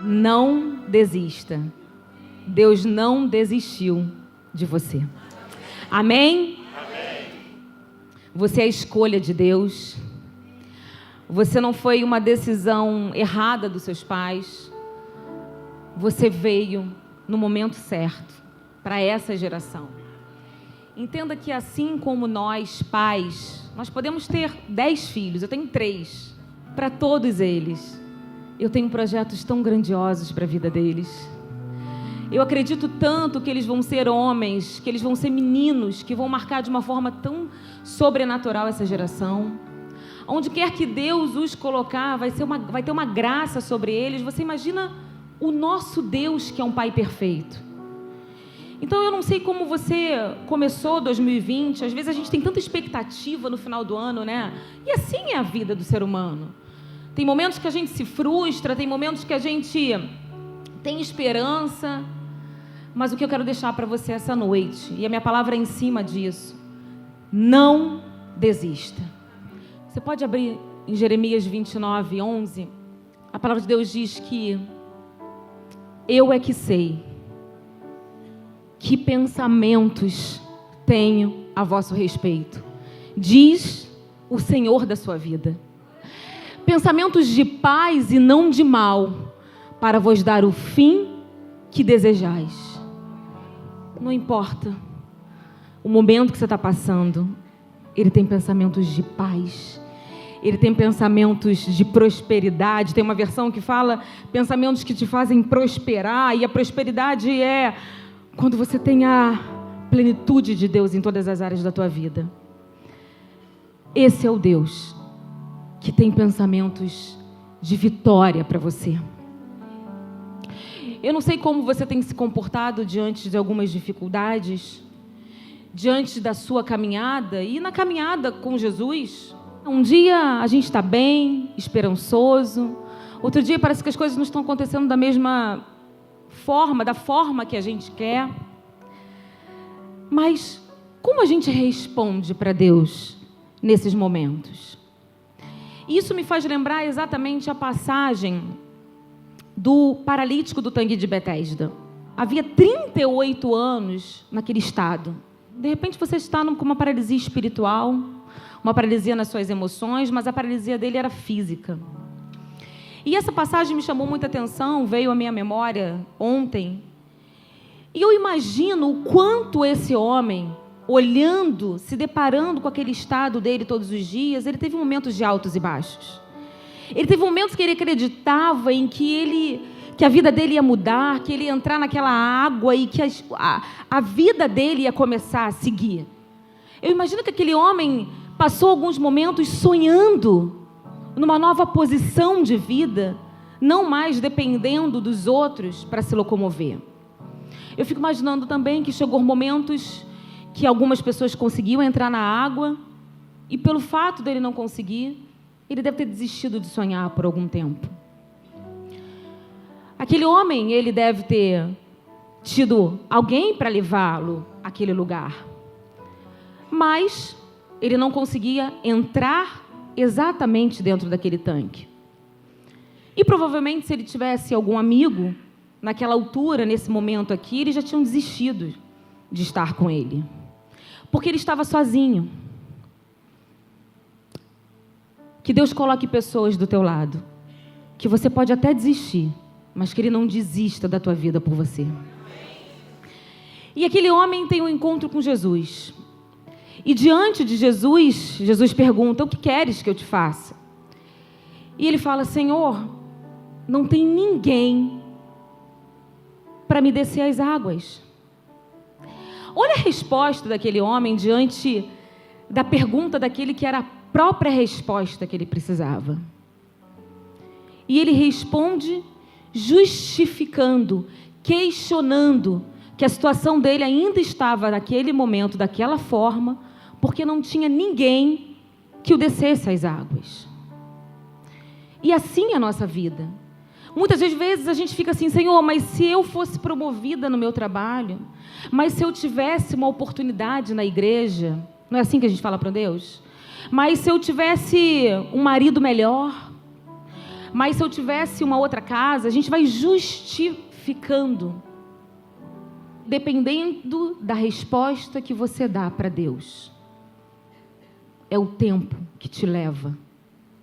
Não desista. Deus não desistiu de você. Amém? Amém. Você é a escolha de Deus. Você não foi uma decisão errada dos seus pais. Você veio no momento certo para essa geração. Entenda que assim como nós, pais, nós podemos ter 10 filhos, eu tenho 3. Para todos eles, eu tenho projetos tão grandiosos para a vida deles. Eu acredito tanto que eles vão ser homens, que eles vão ser meninos, que vão marcar de uma forma tão sobrenatural essa geração. Onde quer que Deus os colocar, vai ter uma graça sobre eles. Você imagina o nosso Deus, que é um Pai perfeito. Então eu não sei como você começou 2020, às vezes a gente tem tanta expectativa no final do ano, né? E assim é a vida do ser humano. Tem momentos que a gente se frustra, tem momentos que a gente tem esperança, mas o que eu quero deixar para você essa noite, e a minha palavra é em cima disso: não desista. Você pode abrir em Jeremias 29, 11, a palavra de Deus diz que eu é que sei que pensamentos tenho a vosso respeito, diz o Senhor da sua vida. Pensamentos de paz e não de mal, para vos dar o fim que desejais. Não importa o momento que você está passando, Ele tem pensamentos de paz. Ele tem pensamentos de prosperidade. Tem uma versão que fala pensamentos que te fazem prosperar. E a prosperidade é quando você tem a plenitude de Deus em todas as áreas da tua vida. Esse é o Deus que tem pensamentos de vitória para você. Eu não sei como você tem se comportado diante de algumas dificuldades, diante da sua caminhada e na caminhada com Jesus. Um dia a gente está bem, esperançoso. Outro dia parece que as coisas não estão acontecendo da mesma forma, da forma que a gente quer. Mas como a gente responde para Deus nesses momentos? Isso me faz lembrar exatamente a passagem do paralítico do tanque de Betesda. Havia 38 anos naquele estado. De repente você está com uma paralisia espiritual, uma paralisia nas suas emoções, mas a paralisia dele era física. E essa passagem me chamou muita atenção, veio à minha memória ontem. E eu imagino o quanto esse homem, olhando, se deparando com aquele estado dele todos os dias, ele teve momentos de altos e baixos. Ele teve momentos que ele acreditava em que a vida dele ia mudar, que ele ia entrar naquela água e que a vida dele ia começar a seguir. Eu imagino que aquele homem passou alguns momentos sonhando numa nova posição de vida, não mais dependendo dos outros para se locomover. Eu fico imaginando também que chegou momentos que algumas pessoas conseguiam entrar na água e pelo fato dele não conseguir, ele deve ter desistido de sonhar por algum tempo. Aquele homem, ele deve ter tido alguém para levá-lo àquele lugar. Mas ele não conseguia entrar exatamente dentro daquele tanque. E provavelmente se ele tivesse algum amigo naquela altura, nesse momento aqui, eles já tinham desistido de estar com ele. Porque ele estava sozinho. Que Deus coloque pessoas do teu lado, que você pode até desistir, mas que Ele não desista da tua vida por você. E aquele homem tem um encontro com Jesus. E diante de Jesus, Jesus pergunta: o que queres que eu te faça? E ele fala: Senhor, não tem ninguém para me descer as águas. Olha a resposta daquele homem diante da pergunta daquele que era a própria resposta que ele precisava. E ele responde justificando, questionando que a situação dele ainda estava naquele momento, daquela forma, porque não tinha ninguém que o descesse às águas. E assim é a nossa vida. Muitas vezes a gente fica assim: Senhor, mas se eu fosse promovida no meu trabalho, mas se eu tivesse uma oportunidade na igreja, não é assim que a gente fala para Deus? Mas se eu tivesse um marido melhor, Mas se eu tivesse uma outra casa, a gente vai justificando, dependendo da resposta que você dá para Deus. É o tempo que te leva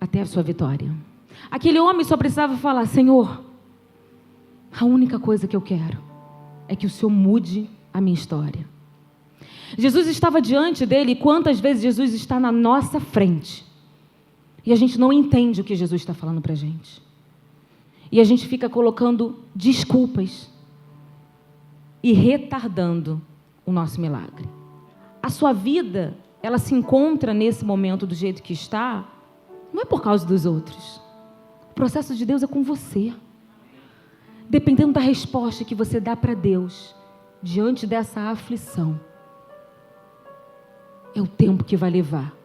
até a sua vitória. Aquele homem só precisava falar: Senhor, a única coisa que eu quero é que o Senhor mude a minha história. Jesus estava diante dele, e quantas vezes Jesus está na nossa frente e a gente não entende o que Jesus está falando para a gente, e a gente fica colocando desculpas e retardando o nosso milagre. A sua vida, ela se encontra nesse momento do jeito que está, não é por causa dos outros. O processo de Deus é com você. Dependendo da resposta que você dá para Deus diante dessa aflição, é o tempo que vai levar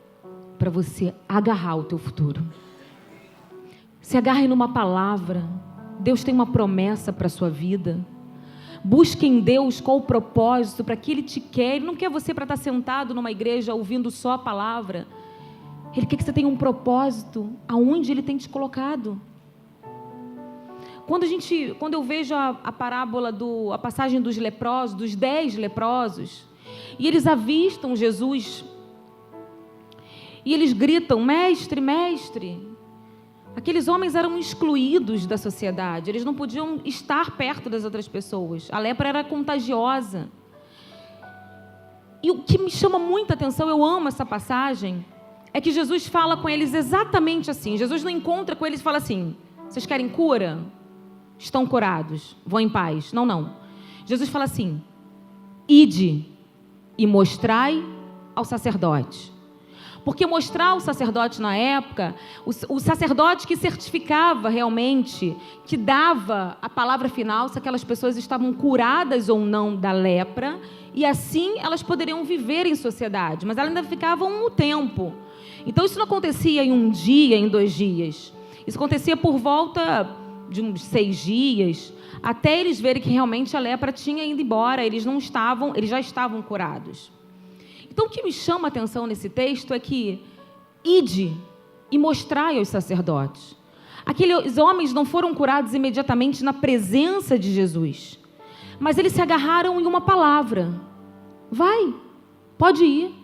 para você agarrar o teu futuro. Se agarre numa palavra. Deus tem uma promessa para a sua vida. Busque em Deus qual o propósito, para que Ele te quer. Ele não quer você para estar sentado numa igreja ouvindo só a palavra. Ele quer que você tenha um propósito aonde Ele tem te colocado. Quando eu vejo a parábola, a passagem dos leprosos, dos 10 leprosos, e eles avistam Jesus, e eles gritam: mestre, mestre. Aqueles homens eram excluídos da sociedade, eles não podiam estar perto das outras pessoas, a lepra era contagiosa. E o que me chama muita atenção, eu amo essa passagem, é que Jesus fala com eles exatamente assim. Jesus não encontra com eles e fala assim: vocês querem cura? Estão curados, vão em paz. Não, não. Jesus fala assim: ide e mostrai ao sacerdote. Porque mostrar ao sacerdote na época, o sacerdote que certificava realmente, que dava a palavra final se aquelas pessoas estavam curadas ou não da lepra, e assim elas poderiam viver em sociedade, mas elas ainda ficavam um tempo. Então isso não acontecia em um dia, em 2 dias. Isso acontecia por volta de uns 6 dias, até eles verem que realmente a lepra tinha ido embora, eles já estavam curados. Então, o que me chama a atenção nesse texto é que ide e mostrai aos sacerdotes. Aqueles homens não foram curados imediatamente na presença de Jesus, mas eles se agarraram em uma palavra: vai, pode ir.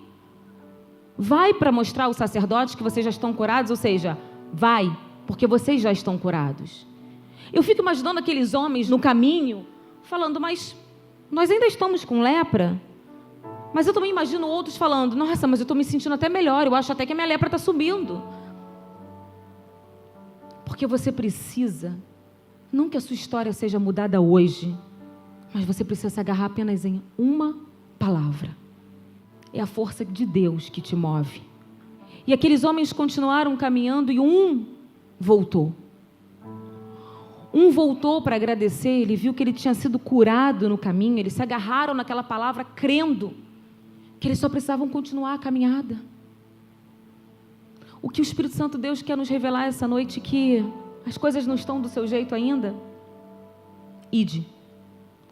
Vai para mostrar aos sacerdotes que vocês já estão curados, ou seja, vai, porque vocês já estão curados. Eu fico imaginando aqueles homens no caminho, falando: mas nós ainda estamos com lepra. Mas eu também imagino outros falando: nossa, mas eu estou me sentindo até melhor, eu acho até que a minha lepra está subindo. Porque você precisa, não que a sua história seja mudada hoje, mas você precisa se agarrar apenas em uma palavra. É a força de Deus que te move. E aqueles homens continuaram caminhando e um voltou. Um voltou para agradecer, ele viu que ele tinha sido curado no caminho, eles se agarraram naquela palavra crendo que eles só precisavam continuar a caminhada. O que o Espírito Santo Deus quer nos revelar essa noite, que as coisas não estão do seu jeito ainda. Ide,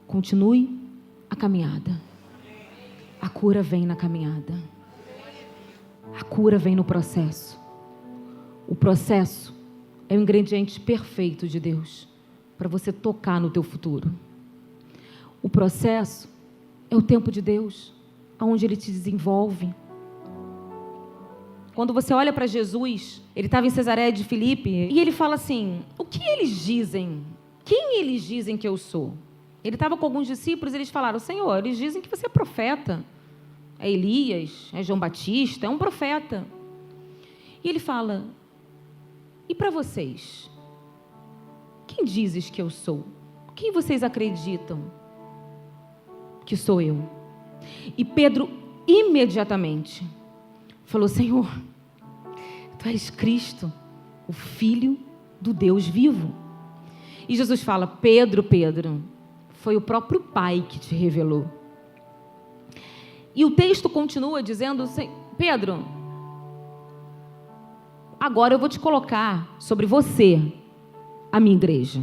continue a caminhada. A cura vem na caminhada. A cura vem no processo. O processo é o ingrediente perfeito de Deus para você tocar no teu futuro. O processo é o tempo de Deus, onde Ele te desenvolve. Quando você olha para Jesus, Ele estava em Cesareia de Filipe, e Ele fala assim: o que eles dizem? Quem eles dizem que eu sou? Ele estava com alguns discípulos, e eles falaram: Senhor, eles dizem que você é profeta, é Elias, é João Batista, é um profeta. E Ele fala: e para vocês? Quem dizes que eu sou? Quem vocês acreditam que sou eu? E Pedro imediatamente falou: Senhor, Tu és Cristo, o Filho do Deus vivo. E Jesus fala: Pedro, Pedro, foi o próprio Pai que te revelou. E o texto continua dizendo: Pedro, agora eu vou te colocar sobre você a minha igreja.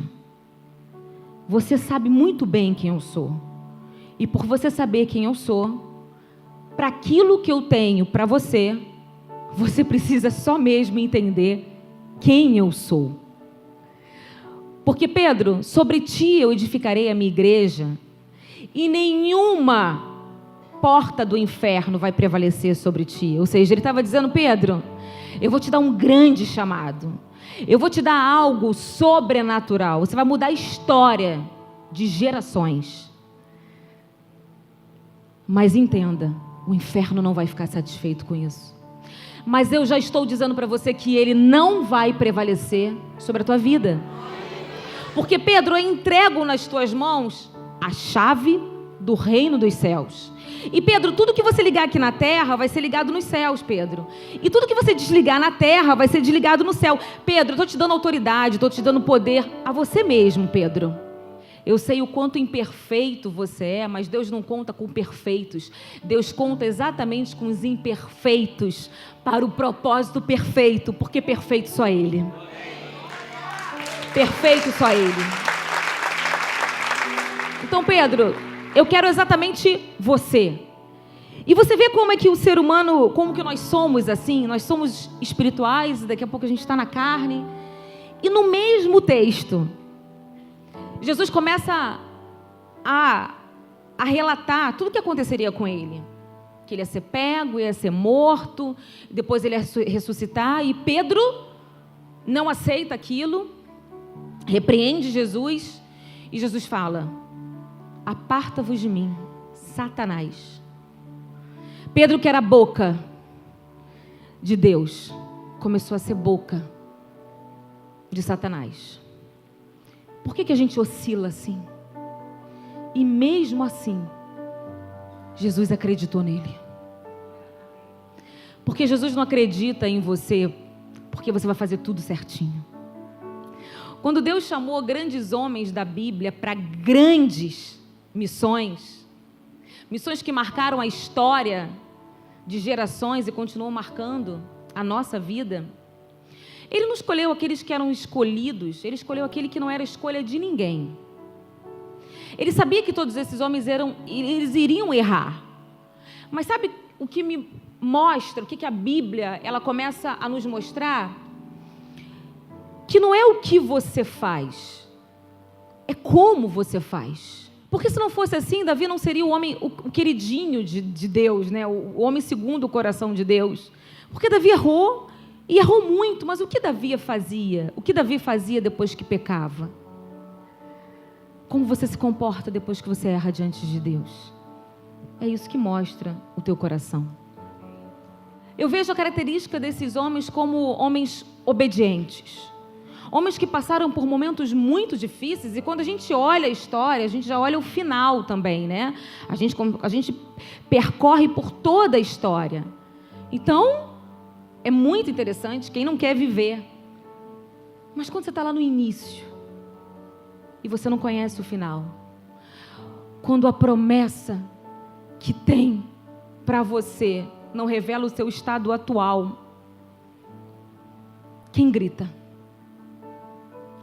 Você sabe muito bem quem eu sou. E por você saber quem eu sou, para aquilo que eu tenho para você, você precisa só mesmo entender quem eu sou. Porque, Pedro, sobre ti eu edificarei a minha igreja, e nenhuma porta do inferno vai prevalecer sobre ti. Ou seja, ele estava dizendo: Pedro, eu vou te dar um grande chamado. Eu vou te dar algo sobrenatural. Você vai mudar a história de gerações. Mas entenda, o inferno não vai ficar satisfeito com isso. Mas eu já estou dizendo para você que ele não vai prevalecer sobre a tua vida. Porque, Pedro, eu entrego nas tuas mãos a chave do reino dos céus. E, Pedro, tudo que você ligar aqui na terra vai ser ligado nos céus, Pedro. E tudo que você desligar na terra vai ser desligado no céu. Pedro, eu estou te dando autoridade, estou te dando poder a você mesmo, Pedro. Eu sei o quanto imperfeito você é, mas Deus não conta com perfeitos. Deus conta exatamente com os imperfeitos para o propósito perfeito, porque perfeito só Ele. Perfeito só Ele. Então, Pedro, eu quero exatamente você. E você vê como é que o ser humano, como que nós somos assim, nós somos espirituais, daqui a pouco a gente está na carne. E no mesmo texto, Jesus começa a relatar tudo o que aconteceria com ele. Que ele ia ser pego, ia ser morto, depois ele ia ressuscitar. E Pedro não aceita aquilo, repreende Jesus. E Jesus fala: aparta-vos de mim, Satanás. Pedro, que era a boca de Deus, começou a ser boca de Satanás. Por que a gente oscila assim? E mesmo assim, Jesus acreditou nele. Porque Jesus não acredita em você porque você vai fazer tudo certinho. Quando Deus chamou grandes homens da Bíblia para grandes missões, missões que marcaram a história de gerações e continuam marcando a nossa vida, Ele não escolheu aqueles que eram escolhidos, Ele escolheu aquele que não era escolha de ninguém. Ele sabia que todos esses homens eles iriam errar. Mas sabe o que me mostra, o que a Bíblia ela começa a nos mostrar? Que não é o que você faz, é como você faz. Porque se não fosse assim, Davi não seria o homem, o queridinho de Deus, né? O homem segundo o coração de Deus. Porque Davi errou, e errou muito, mas o que Davi fazia? O que Davi fazia depois que pecava? Como você se comporta depois que você erra diante de Deus? É isso que mostra o teu coração. Eu vejo a característica desses homens como homens obedientes. Homens que passaram por momentos muito difíceis, e quando a gente olha a história, a gente já olha o final também, né? A gente percorre por toda a história. Então, é muito interessante quem não quer viver. Mas quando você está lá no início, e você não conhece o final, quando a promessa que tem para você não revela o seu estado atual, quem grita?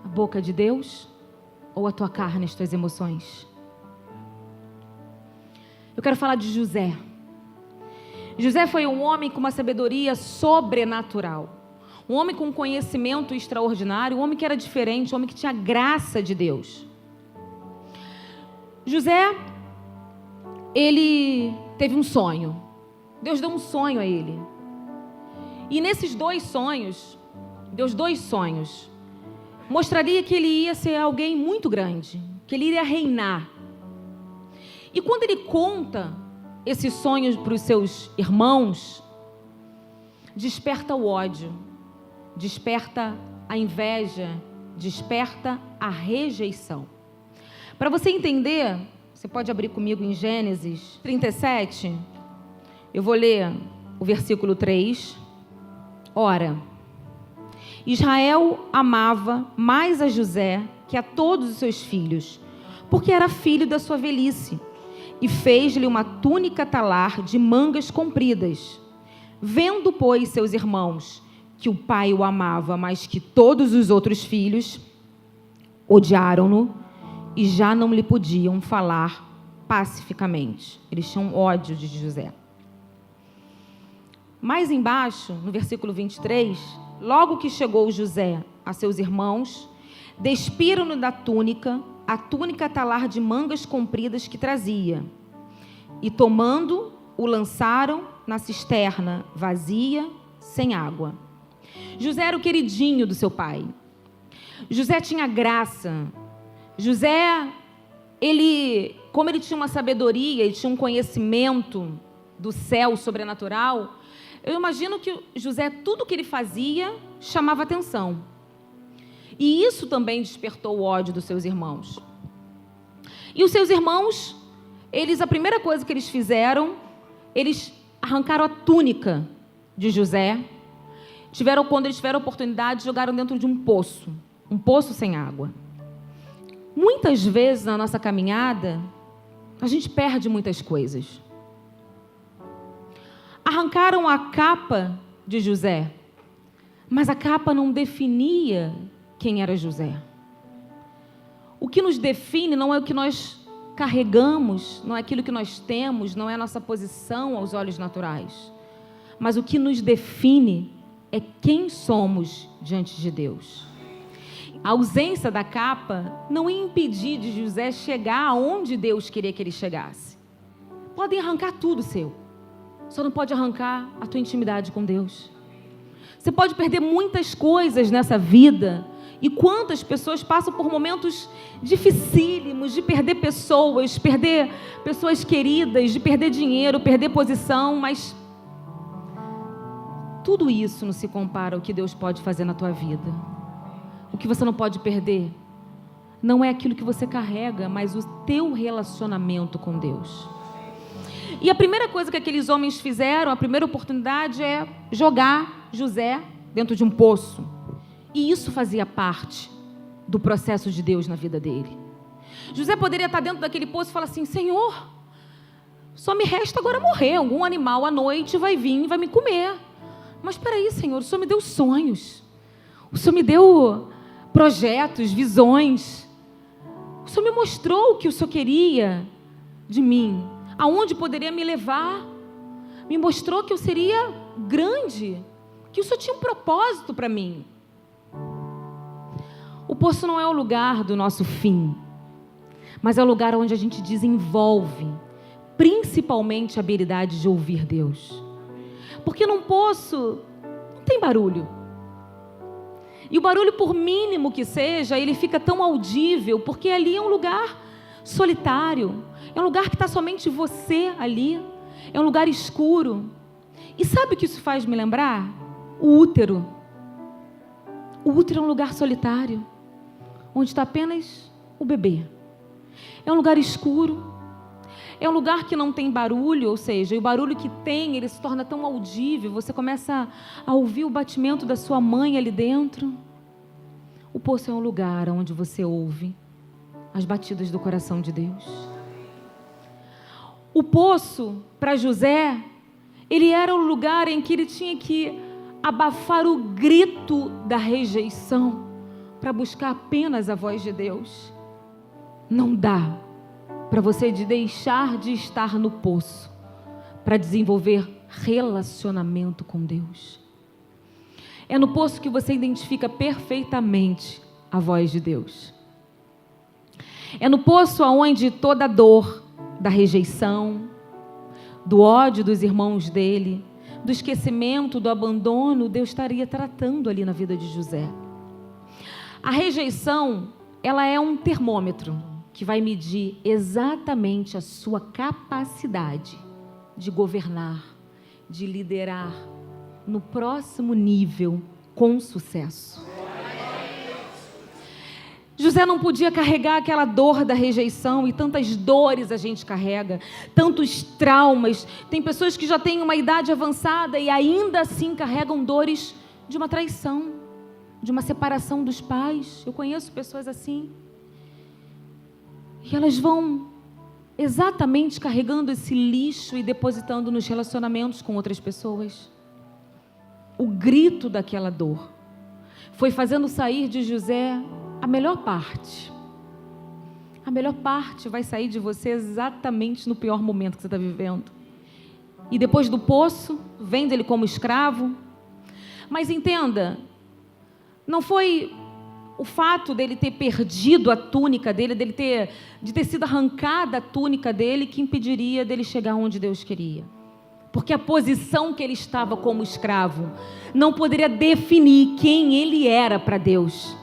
A boca de Deus ou a tua carne, as tuas emoções? Eu quero falar de José. José foi um homem com uma sabedoria sobrenatural. Um homem com um conhecimento extraordinário, um homem que era diferente, um homem que tinha graça de Deus. José, ele teve um sonho. Deus deu um sonho a ele. E nesses dois sonhos, mostraria que ele ia ser alguém muito grande, que ele iria reinar. E quando ele conta esses sonhos para os seus irmãos, desperta o ódio, desperta a inveja, desperta a rejeição. Para você entender, você pode abrir comigo em Gênesis 37, eu vou ler o versículo 3. Ora, Israel amava mais a José que a todos os seus filhos, porque era filho da sua velhice, e fez-lhe uma túnica talar de mangas compridas. Vendo, pois, seus irmãos que o pai o amava mais que todos os outros filhos, odiaram-no e já não lhe podiam falar pacificamente. Eles tinham ódio de José. Mais embaixo, no versículo 23, logo que chegou José a seus irmãos, despiram-no da túnica, a túnica talar de mangas compridas que trazia, e tomando, o lançaram na cisterna vazia, sem água. José era o queridinho do seu pai. José tinha graça. José, como ele tinha uma sabedoria e tinha um conhecimento do céu sobrenatural, eu imagino que José, tudo que ele fazia, chamava atenção. E isso também despertou o ódio dos seus irmãos. E os seus irmãos, a primeira coisa que eles fizeram, eles arrancaram a túnica de José. Quando eles tiveram a oportunidade, jogaram dentro de um poço sem água. Muitas vezes na nossa caminhada, a gente perde muitas coisas. Arrancaram a capa de José, mas a capa não definia quem era José. O que nos define não é o que nós carregamos, não é aquilo que nós temos, não é a nossa posição aos olhos naturais, mas o que nos define é quem somos diante de Deus. A ausência da capa não ia impedir de José chegar aonde Deus queria que ele chegasse. Podem arrancar tudo seu, só não pode arrancar a tua intimidade com Deus. Você pode perder muitas coisas nessa vida. E quantas pessoas passam por momentos dificílimos de perder pessoas queridas, de perder dinheiro, perder posição, mas tudo isso não se compara ao que Deus pode fazer na tua vida. O que você não pode perder não é aquilo que você carrega, mas o teu relacionamento com Deus. E a primeira coisa que aqueles homens fizeram, a primeira oportunidade é jogar José dentro de um poço. E isso fazia parte do processo de Deus na vida dele. José poderia estar dentro daquele poço e falar assim: Senhor, só me resta agora morrer. Algum animal à noite vai vir e vai me comer. Mas espera aí, Senhor, o Senhor me deu sonhos. O Senhor me deu projetos, visões. O Senhor me mostrou o que o Senhor queria de mim. Aonde poderia me levar. Me mostrou que eu seria grande. Que o Senhor tinha um propósito para mim. O poço não é o lugar do nosso fim, mas é o lugar onde a gente desenvolve, principalmente a habilidade de ouvir Deus. Porque num poço não tem barulho. E o barulho, por mínimo que seja, ele fica tão audível, porque ali é um lugar solitário, é um lugar que está somente você ali, é um lugar escuro. E sabe o que isso faz me lembrar? O útero. O útero é um lugar solitário, onde está apenas o bebê. É um lugar escuro, é um lugar que não tem barulho, ou seja, o barulho que tem, ele se torna tão audível, você começa a ouvir o batimento da sua mãe ali dentro. O poço é um lugar onde você ouve as batidas do coração de Deus. O poço, para José, ele era o lugar em que ele tinha que abafar o grito da rejeição para buscar apenas a voz de Deus. Não dá para você deixar de estar no poço para desenvolver relacionamento com Deus. É no poço que você identifica perfeitamente a voz de Deus. É no poço onde toda a dor da rejeição, do ódio dos irmãos dele, do esquecimento, do abandono, Deus estaria tratando ali na vida de José. A rejeição, ela é um termômetro que vai medir exatamente a sua capacidade de governar, de liderar no próximo nível com sucesso. José não podia carregar aquela dor da rejeição, e tantas dores a gente carrega, tantos traumas. Tem pessoas que já têm uma idade avançada e ainda assim carregam dores de uma traição, de uma separação dos pais. Eu conheço pessoas assim. E elas vão exatamente carregando esse lixo e depositando nos relacionamentos com outras pessoas. O grito daquela dor foi fazendo sair de José a melhor parte. A melhor parte vai sair de você exatamente no pior momento que você está vivendo. E depois do poço, vende ele como escravo. Mas entenda, não foi o fato dele ter perdido a túnica dele, de ter sido arrancada a túnica dele, que impediria dele chegar onde Deus queria. Porque a posição que ele estava como escravo não poderia definir quem ele era para Deus.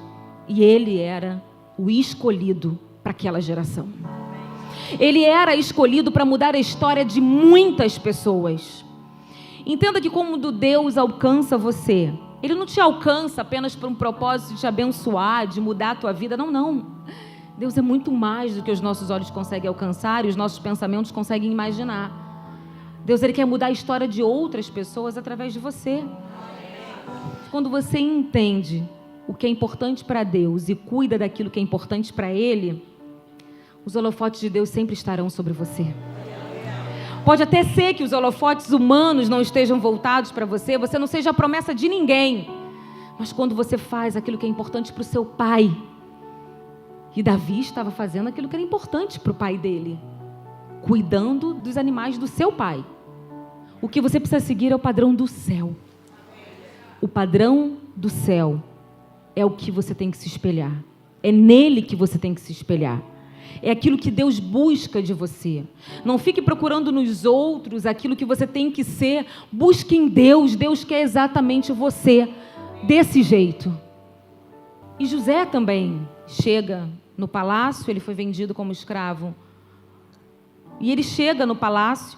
E ele era o escolhido para aquela geração. Ele era escolhido para mudar a história de muitas pessoas. Entenda que quando Deus alcança você, Ele não te alcança apenas por um propósito de te abençoar, de mudar a tua vida. Não, não. Deus é muito mais do que os nossos olhos conseguem alcançar e os nossos pensamentos conseguem imaginar. Deus, Ele quer mudar a história de outras pessoas através de você. Quando você entende o que é importante para Deus e cuida daquilo que é importante para Ele, os holofotes de Deus sempre estarão sobre você. Pode até ser que os holofotes humanos não estejam voltados para você, você não seja a promessa de ninguém. Mas quando você faz aquilo que é importante para o seu pai, e Davi estava fazendo aquilo que era importante para o pai dele, cuidando dos animais do seu pai. O que você precisa seguir é o padrão do céu. O padrão do céu é o que você tem que se espelhar. É nele que você tem que se espelhar. É aquilo que Deus busca de você. Não fique procurando nos outros aquilo que você tem que ser. Busque em Deus. Deus quer exatamente você desse jeito. E José também chega no palácio. Ele foi vendido como escravo. E ele chega no palácio.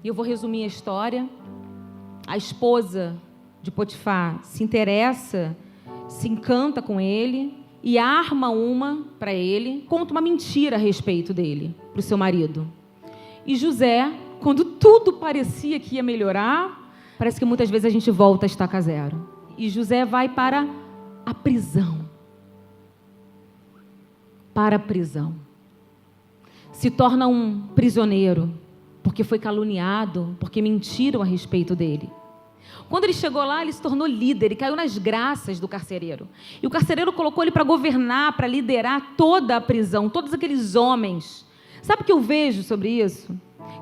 E eu vou resumir a história. A esposa de Potifar se interessa, se encanta com ele e arma uma para ele, conta uma mentira a respeito dele, para o seu marido. E José, quando tudo parecia que ia melhorar, parece que muitas vezes a gente volta a estaca zero. E José vai para a prisão. Para a prisão. Se torna um prisioneiro, porque foi caluniado, porque mentiram a respeito dele. Quando ele chegou lá, ele se tornou líder, ele caiu nas graças do carcereiro. E o carcereiro colocou ele para governar, para liderar toda a prisão, todos aqueles homens. Sabe o que eu vejo sobre isso?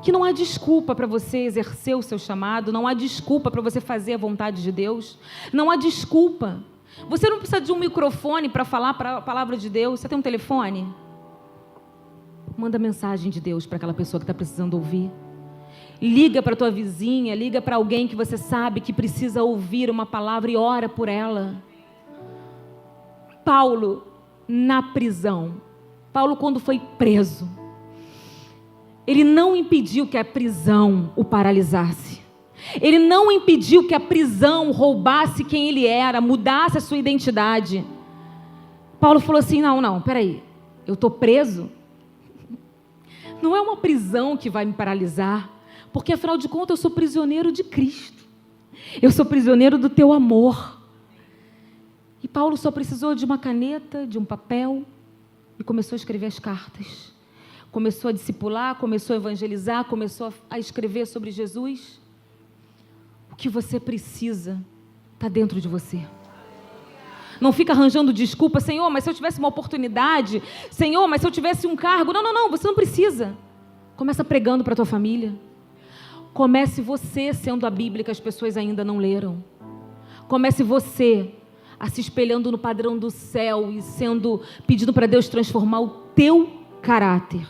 Que não há desculpa para você exercer o seu chamado, não há desculpa para você fazer a vontade de Deus, não há desculpa. Você não precisa de um microfone para falar a palavra de Deus. Você tem um telefone? Manda mensagem de Deus para aquela pessoa que está precisando ouvir. Liga para a tua vizinha, liga para alguém que você sabe que precisa ouvir uma palavra e ora por ela. Paulo, na prisão. Paulo, quando foi preso, ele não impediu que a prisão o paralisasse. Ele não impediu que a prisão roubasse quem ele era, mudasse a sua identidade. Paulo falou assim, não, peraí, eu estou preso? Não é uma prisão que vai me paralisar. Porque, afinal de contas, eu sou prisioneiro de Cristo. Eu sou prisioneiro do teu amor. E Paulo só precisou de uma caneta, de um papel, e começou a escrever as cartas. Começou a discipular, começou a evangelizar, começou a escrever sobre Jesus. O que você precisa está dentro de você. Não fica arranjando desculpa, Senhor, mas se eu tivesse uma oportunidade, Senhor, mas se eu tivesse um cargo. Não, você não precisa. Começa pregando para a tua família. Comece você sendo a Bíblia que as pessoas ainda não leram. Comece você a se espelhando no padrão do céu e pedindo para Deus transformar o teu caráter.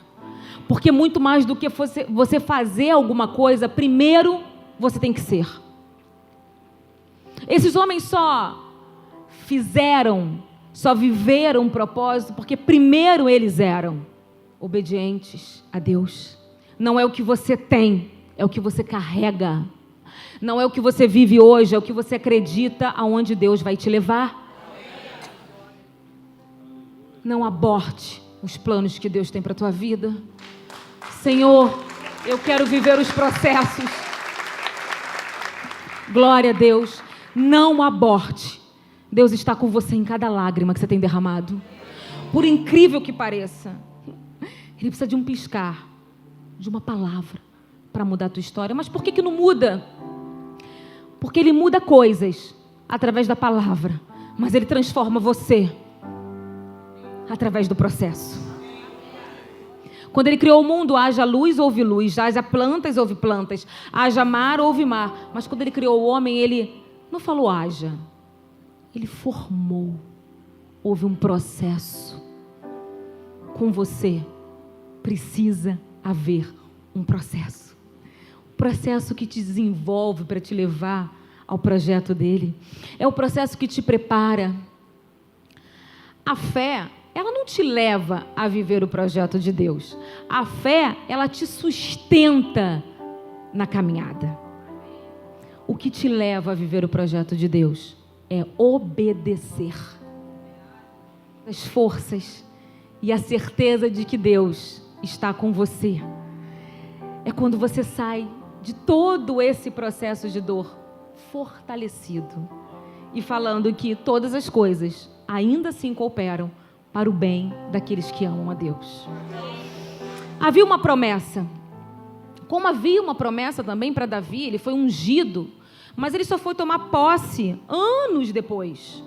Porque muito mais do que você fazer alguma coisa, primeiro você tem que ser. Esses homens só viveram um propósito porque primeiro eles eram obedientes a Deus. Não é o que você tem, é o que você carrega. Não é o que você vive hoje, é o que você acredita aonde Deus vai te levar. Não aborte os planos que Deus tem para a tua vida. Senhor, eu quero viver os processos. Glória a Deus. Não aborte. Deus está com você em cada lágrima que você tem derramado. Por incrível que pareça, Ele precisa de um piscar, de uma palavra para mudar a tua história. Mas por que não muda? Porque Ele muda coisas através da palavra, mas Ele transforma você através do processo. Quando Ele criou o mundo, haja luz, houve luz, haja plantas, houve plantas, haja mar, houve mar. Mas quando Ele criou o homem, Ele não falou haja, Ele formou. houve um processo. Com você precisa haver um processo. Um processo que te desenvolve para te levar ao projeto dele. É o processo que te prepara. A fé, ela não te leva a viver o projeto de Deus. A fé, ela te sustenta na caminhada. O que te leva a viver o projeto de Deus é obedecer. As forças e a certeza de que Deus está com você. É quando você sai de todo esse processo de dor fortalecido e falando que todas as coisas ainda assim cooperam para o bem daqueles que amam a Deus. Havia uma promessa. Como havia uma promessa também para Davi, ele foi ungido, mas ele só foi tomar posse anos depois.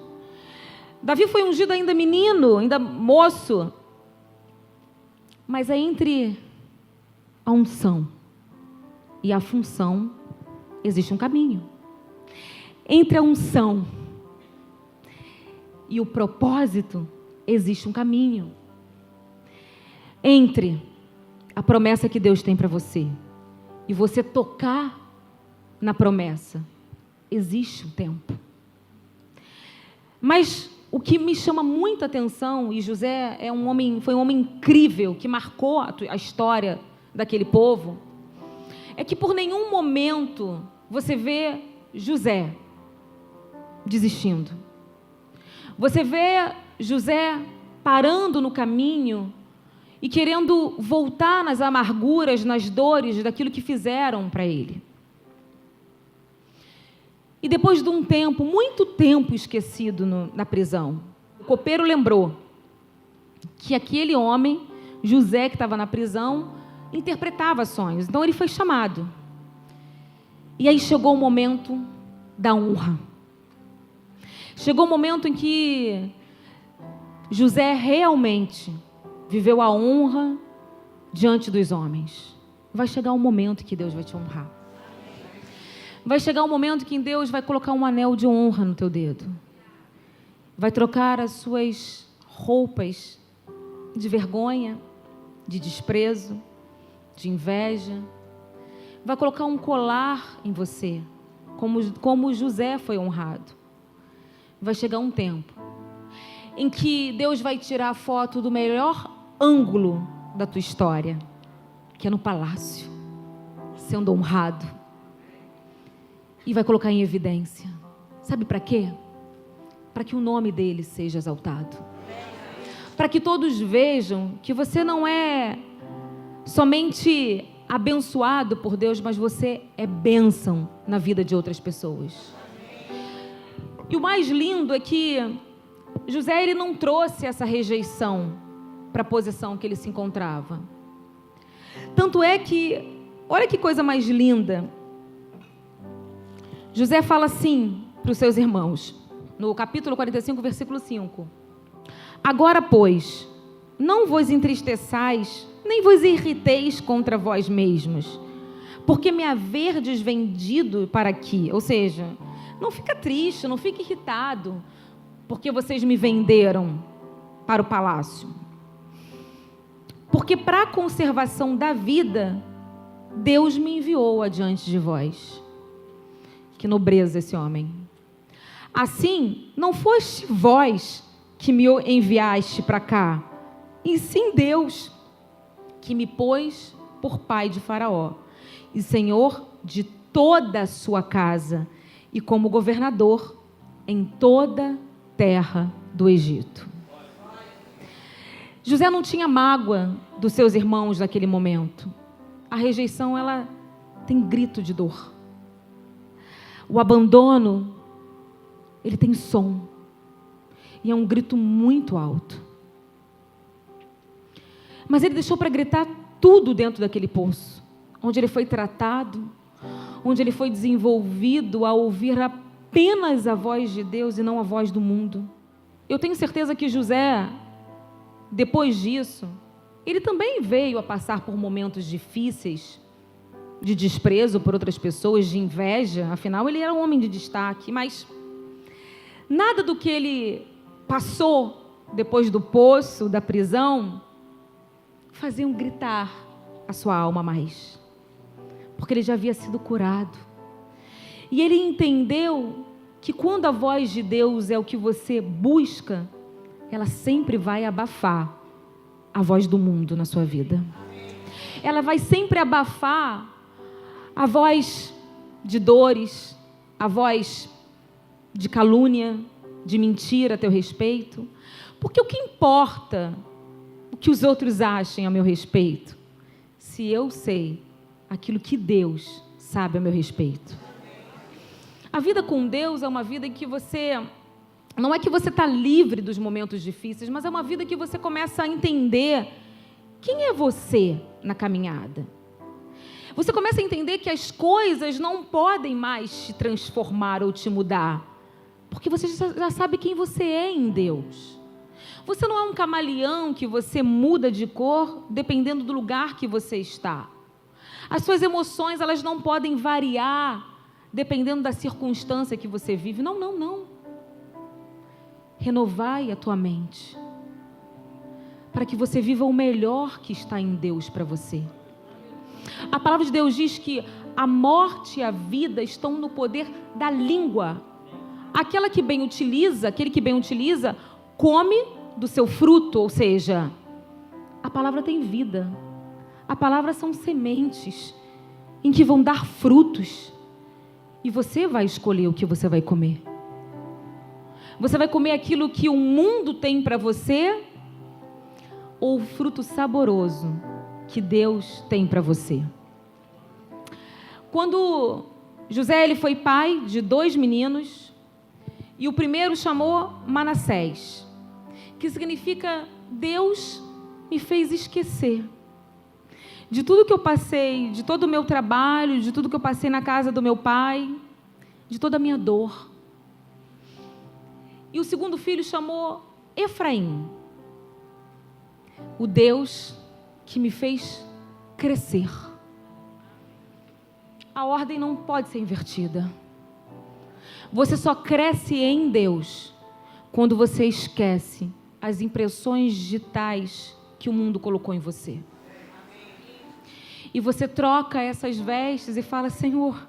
Davi foi ungido ainda menino, ainda moço. Mas é entre a unção e a função existe um caminho. Entre a unção e o propósito existe um caminho. Entre a promessa que Deus tem para você e você tocar na promessa, existe um tempo. Mas o que me chama muita atenção, e José foi um homem incrível, que marcou a história daquele povo, é que por nenhum momento você vê José desistindo. Você vê José parando no caminho e querendo voltar nas amarguras, nas dores daquilo que fizeram para ele. E depois de um tempo, muito tempo esquecido na prisão, o copeiro lembrou que aquele homem, José, que estava na prisão, interpretava sonhos. Então ele foi chamado. E aí chegou o momento da honra. Chegou o momento em que José realmente viveu a honra diante dos homens. Vai chegar um momento que Deus vai te honrar. Vai chegar um momento que Deus vai colocar um anel de honra no teu dedo. Vai trocar as suas roupas de vergonha, de desprezo, de inveja. Vai colocar um colar em você, como José foi honrado. Vai chegar um tempo em que Deus vai tirar a foto do melhor ângulo da tua história, que é no palácio, sendo honrado. E vai colocar em evidência. Sabe para quê? Para que o nome dele seja exaltado. Para que todos vejam que você não é somente abençoado por Deus, mas você é bênção na vida de outras pessoas. E o mais lindo é que José, ele não trouxe essa rejeição para a posição que ele se encontrava. Tanto é que, olha que coisa mais linda. José fala assim para os seus irmãos, no capítulo 45, versículo 5. Agora, pois, não vos entristeçais, nem vos irriteis contra vós mesmos, porque me haverdes vendido para aqui. Ou seja, não fica triste, não fica irritado, porque vocês me venderam para o palácio. Porque para a conservação da vida, Deus me enviou adiante de vós. Que nobreza esse homem. Assim, não foste vós que me enviaste para cá, e sim Deus, que me pôs por pai de Faraó, e senhor de toda a sua casa, e como governador em toda a terra do Egito. José não tinha mágoa dos seus irmãos naquele momento. A rejeição, ela tem grito de dor. O abandono, ele tem som. E é um grito muito alto. Mas ele deixou para gritar tudo dentro daquele poço, onde ele foi tratado, onde ele foi desenvolvido a ouvir apenas a voz de Deus e não a voz do mundo. Eu tenho certeza que José, depois disso, ele também veio a passar por momentos difíceis, de desprezo por outras pessoas, de inveja. Afinal, ele era um homem de destaque, mas nada do que ele passou depois do poço, da prisão, faziam gritar a sua alma mais, porque ele já havia sido curado. E ele entendeu que quando a voz de Deus é o que você busca, ela sempre vai abafar a voz do mundo na sua vida. Ela vai sempre abafar a voz de dores, a voz de calúnia, de mentira a teu respeito. Porque o que importa o que os outros achem a meu respeito, se eu sei aquilo que Deus sabe a meu respeito. A vida com Deus é uma vida em que você, não é que você está livre dos momentos difíceis, mas é uma vida que você começa a entender quem é você na caminhada. Você começa a entender que as coisas não podem mais te transformar ou te mudar, porque você já sabe quem você é em Deus. Você não é um camaleão que você muda de cor dependendo do lugar que você está. As suas emoções, elas não podem variar dependendo da circunstância que você vive. Não, não, não. Renovai a tua mente para que você viva o melhor que está em Deus para você. A palavra de Deus diz que a morte e a vida estão no poder da língua. Aquele que bem utiliza, come do seu fruto, ou seja, a palavra tem vida. A palavra são sementes em que vão dar frutos. E você vai escolher o que você vai comer. Você vai comer aquilo que o mundo tem para você ou o fruto saboroso que Deus tem para você? Quando José ele foi pai de 2 meninos, e o primeiro chamou Manassés, que significa Deus me fez esquecer de tudo que eu passei, de todo o meu trabalho, de tudo que eu passei na casa do meu pai, de toda a minha dor. E o segundo filho chamou Efraim, o Deus que me fez crescer. A ordem não pode ser invertida. Você só cresce em Deus quando você esquece as impressões digitais que o mundo colocou em você. E você troca essas vestes e fala: Senhor,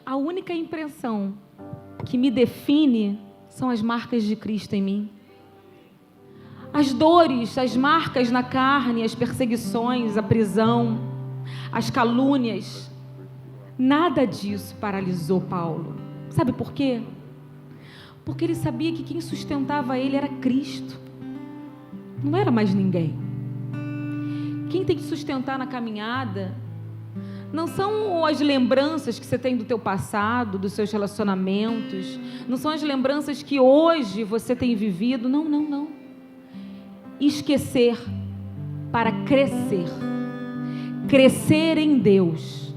a única impressão que me define são as marcas de Cristo em mim. As dores, as marcas na carne, as perseguições, a prisão, as calúnias, nada disso paralisou Paulo. Sabe por quê? Porque ele sabia que quem sustentava ele era Cristo, não era mais ninguém. Quem tem que sustentar na caminhada não são as lembranças que você tem do teu passado, dos seus relacionamentos, não são as lembranças que hoje você tem vivido, não, não, não. Esquecer para crescer. Crescer em Deus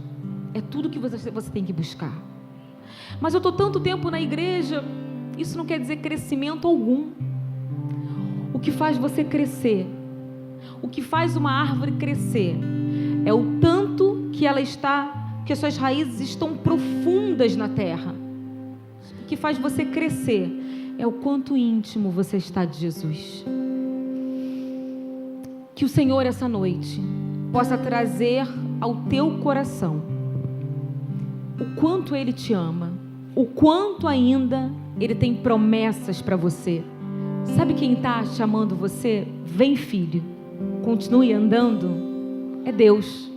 é tudo que você tem que buscar. Mas eu estou tanto tempo na igreja, isso não quer dizer crescimento algum. O que faz você crescer, o que faz uma árvore crescer, é o tanto que ela está, que as suas raízes estão profundas na terra. O que faz você crescer é o quanto íntimo você está de Jesus. Que o Senhor essa noite possa trazer ao teu coração o quanto Ele te ama, o quanto ainda Ele tem promessas para você. Sabe quem está chamando você? Vem, filho, continue andando. É Deus.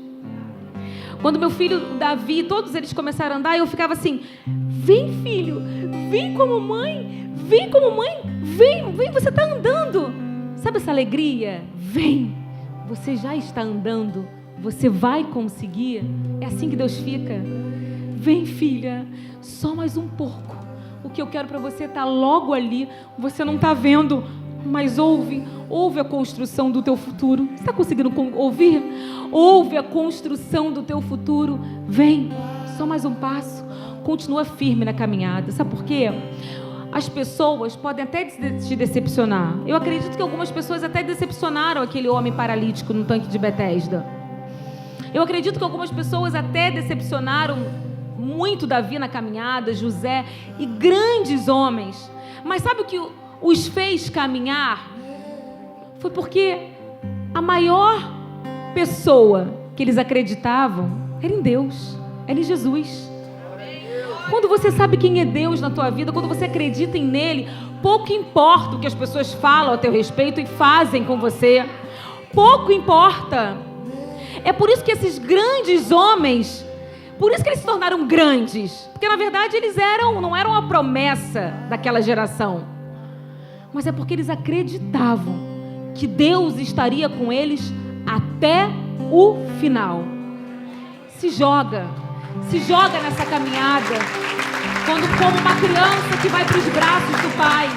Quando meu filho Davi, todos eles começaram a andar, eu ficava assim: vem, filho, vem como mãe, vem como mãe, vem, vem, você está andando. Sabe essa alegria? Vem, você já está andando, você vai conseguir. É assim que Deus fica. Vem, filha, só mais um pouco. O que eu quero para você está logo ali. Você não está vendo, mas ouve a construção do teu futuro. Você está conseguindo ouvir? Ouve a construção do teu futuro. Vem, só mais um passo. Continua firme na caminhada. Sabe por quê? As pessoas podem até te decepcionar. Eu acredito que algumas pessoas até decepcionaram aquele homem paralítico no tanque de Betesda. Eu acredito que algumas pessoas até decepcionaram muito Davi na caminhada, José e grandes homens. Mas sabe os fez caminhar foi porque a maior pessoa que eles acreditavam era em Deus, era em Jesus. Quando você sabe quem é Deus na tua vida, quando você acredita nele, pouco importa o que as pessoas falam a teu respeito e fazem com você. Pouco importa. É por isso que esses grandes homens, por isso que eles se tornaram grandes. Porque na verdade eles não eram a promessa daquela geração. Mas é porque eles acreditavam que Deus estaria com eles até o final. Se joga nessa caminhada, como uma criança que vai para os braços do Pai.